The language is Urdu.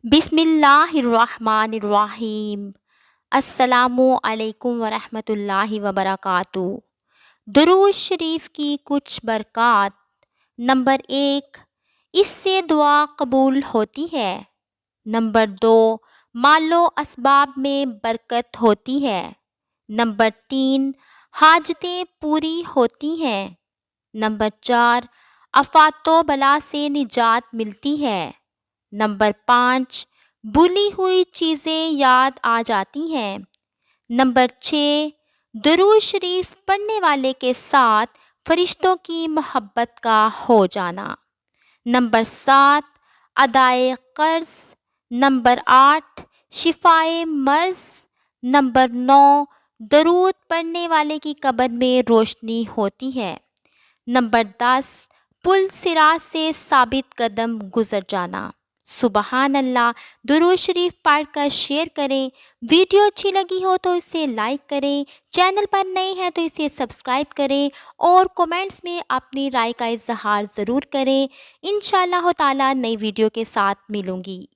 بسم اللہ الرحمن الرحیم۔ السلام علیکم ورحمۃ اللہ وبرکاتہ۔ درود شریف کی کچھ برکات۔ نمبر 1، اس سے دعا قبول ہوتی ہے۔ نمبر 2، مال و اسباب میں برکت ہوتی ہے۔ نمبر 3، حاجتیں پوری ہوتی ہیں۔ نمبر 4، آفات و بلا سے نجات ملتی ہے۔ نمبر 5، بھولی ہوئی چیزیں یاد آ جاتی ہیں۔ نمبر 6، درود شریف پڑھنے والے کے ساتھ فرشتوں کی محبت کا ہو جانا۔ نمبر 7، ادائے قرض۔ نمبر 8، شفائے مرض۔ نمبر 9، درود پڑھنے والے کی قبر میں روشنی ہوتی ہے۔ نمبر 10، پل صراط سے ثابت قدم گزر جانا۔ سبحان اللہ۔ درود شریف پڑھ کر شیئر کریں۔ ویڈیو اچھی لگی ہو تو اسے لائک کریں، چینل پر نئے ہیں تو اسے سبسکرائب کریں اور کومنٹس میں اپنی رائے کا اظہار ضرور کریں۔ انشاءاللہ تعالی نئی ویڈیو کے ساتھ ملوں گی۔